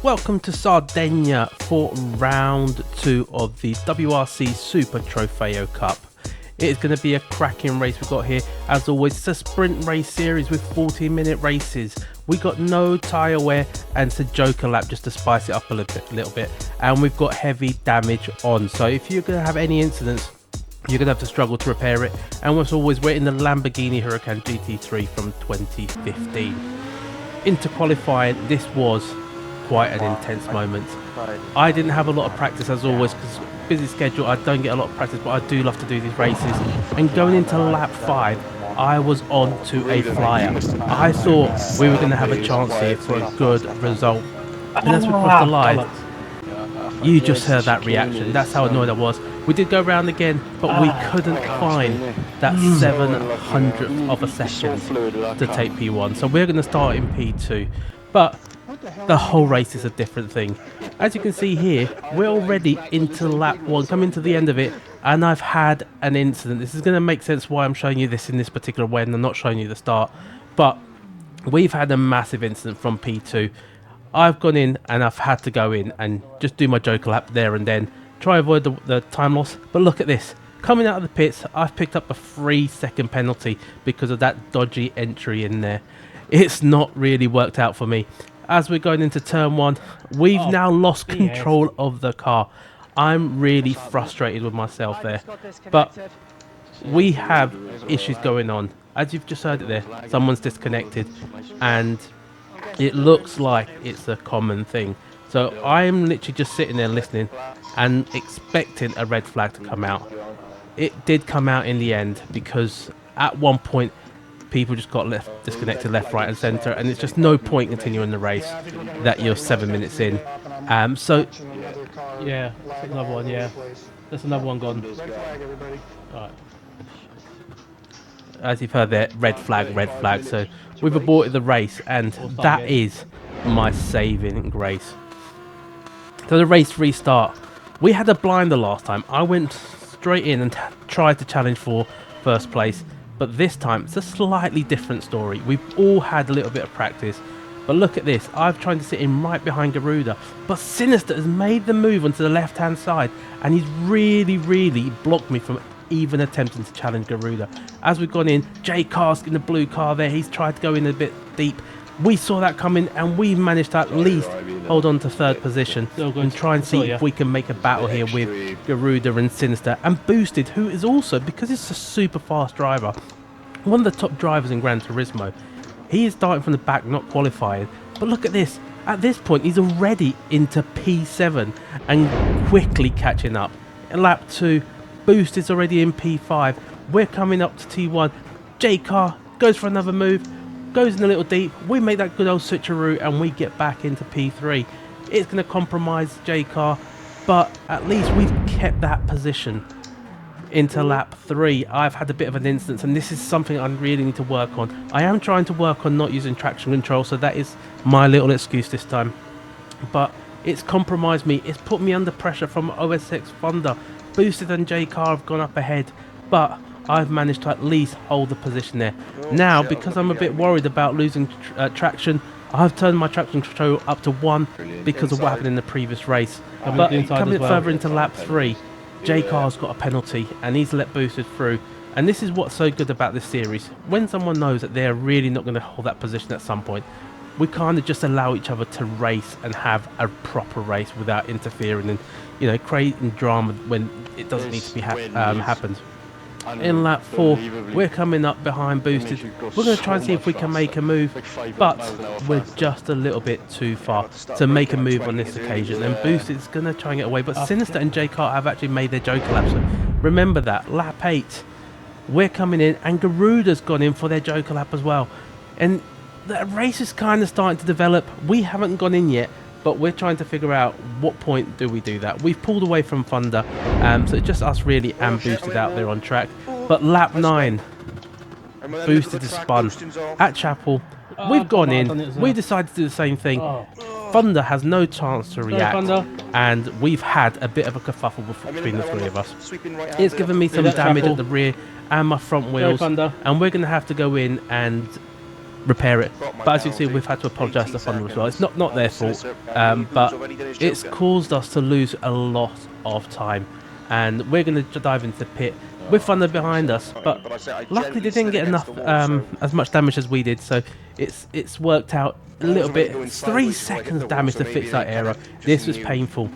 Welcome to Sardegna for round 2 of the WRC Super Trofeo Cup. It is going to be a cracking race we've got here. As always, it's a sprint race series with 40-minute races. We got no tyre wear and it's a joker lap just to spice it up a little bit. And we've got heavy damage on. So if you're going to have any incidents, you're going to have to struggle to repair it. And as always, we're in the Lamborghini Huracan GT3 from 2015. Into qualifying, this was quite an intense moment. I didn't have a lot of practice as always because busy schedule, I don't get a lot of practice, but I do love to do these races. And going into lap 5, I was on to a flyer. I thought we were going to have a chance here for a good result. And as we crossed the line, you just heard that reaction. That's how annoyed I was. We did go round again, but we couldn't find that 700th of a second to take P1. So we're going to start in P2. But the whole race is a different thing. As you can see here, we're already into lap 1, coming to the end of it, and I've had an incident. This is going to make sense why I'm showing you this in this particular way and I'm not showing you the start. But we've had a massive incident from P2. I've gone in and I've had to go in and just do my joker lap there and then, try avoid the time loss. But look at this. Coming out of the pits, I've picked up a 3-second penalty because of that dodgy entry in there. It's not really worked out for me. As we're going into turn 1, we've now lost control of the car. I'm really frustrated with myself there. But we have issues going on. As you've just heard it there, someone's disconnected. And it looks like it's a common thing. So I'm literally just sitting there listening and expecting a red flag to come out. It did come out in the end because at one point, people just got disconnected left, right and centre, and it's just no point continuing the race that you're 7 minutes in. So yeah, that's another one. Yeah, there's another one gone. Right. As you've heard there, red flag. So we've aborted the race, and that is my saving grace. So the race restart. We had a blinder last time. I went straight in and tried to challenge for first place. But this time, it's a slightly different story. We've all had a little bit of practice. But look at this. I've tried to sit in right behind Garuda. But Sinister has made the move onto the left-hand side. And he's really blocked me from even attempting to challenge Garuda. As we've gone in, Jay Karsk in the blue car there. He's tried to go in a bit deep. We saw that coming and we managed to at least hold on to third position and try and see if we can make a battle here with Garuda and Sinister. And Boosted, who is also, because it's a super fast driver, one of the top drivers in Gran Turismo. He is starting from the back, not qualifying. But look at this. At this point, he's already into P7 and quickly catching up. In lap 2, Boosted's already in P5. We're coming up to T1. J-Car goes for another move. Goes in a little deep, we make that good old switcheroo and we get back into P3. It's going to compromise J-Car, but at least we've kept that position into lap 3. I've had a bit of an instance and this is something I really need to work on. I am trying to work on not using traction control, so that is my little excuse this time. But it's compromised me, it's put me under pressure from OSX Thunder. Boosted and J-Car have gone up ahead, but I've managed to at least hold the position there. Now, because I'm a bit worried about losing traction, I've turned my traction control up to 1 because of what happened in the previous race. But coming further into lap 3, J-Car's got a penalty and he's let Boosted through. And this is what's so good about this series. When someone knows that they're really not going to hold that position at some point, we kind of just allow each other to race and have a proper race without interfering and, you know, creating drama when it doesn't need to be happened. In lap 4, we're coming up behind Boosted. We're going to try and see if we can make a move, but we're just a little bit too far to make a move on this occasion. And Boosted's going to try and get away, but Sinister and J-Kart have actually made their joker lap. So remember that. Lap 8, we're coming in, and Garuda's gone in for their joker lap as well. And the race is kind of starting to develop. We haven't gone in yet, but we're trying to figure out what point do we do that. We've pulled away from Thunder, so it's just us really and Boosted out there on track. But lap 9, Boosted is spun at Chapel. We've gone in, we decided to do the same thing. Thunder has no chance to react, and we've had a bit of a kerfuffle between the three of us. It's given me some damage at the rear and my front wheels, and we're going to have to go in and repair it. But as you can see, we've had to apologise to Thunder as well. It's not their fault, but it's caused us to lose a lot of time. And we're going to dive into the pit with Thunder behind us, but luckily they didn't get enough, as much damage as we did, so it's worked out a little bit. It's 3 seconds damage to fix that error. This was painful.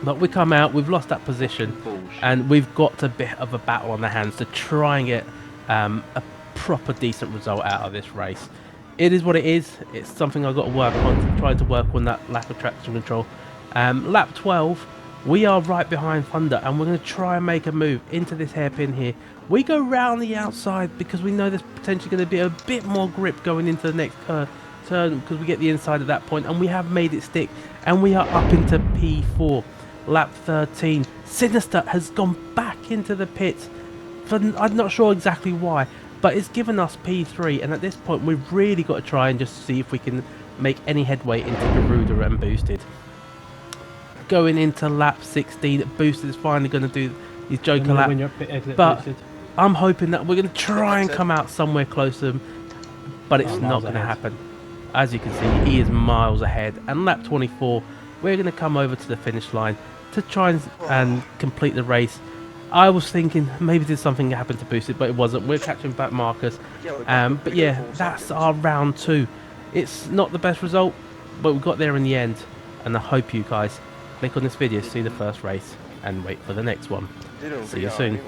But we come out, we've lost that position, and we've got a bit of a battle on the hands to try and get a proper decent result out of this race. It is what it is. It's something I've got to work on, trying to work on that lack of traction control. Lap 12, we are right behind Thunder, and we're going to try and make a move into this hairpin here. We go round the outside because we know there's potentially going to be a bit more grip going into the next turn, because we get the inside at that point, and we have made it stick, and we are up into P4. Lap 13, Sinister has gone back into the pits. I'm not sure exactly why, but it's given us P3, and at this point we've really got to try and just see if we can make any headway into Garuda and Boosted. Going into lap 16, Boosted is finally going to do his Joker lap, but Boosted. I'm hoping that we're going to try and come out somewhere close to him, but it's not going to happen. As you can see, he is miles ahead, and lap 24, we're going to come over to the finish line to try and complete the race. I was thinking maybe there's something that happened to Boosted, but it wasn't. We're catching back Marcus. But yeah, that's our round 2. It's not the best result, but we got there in the end, and I hope you guys click on this video to see the first race and wait for the next one. See you soon.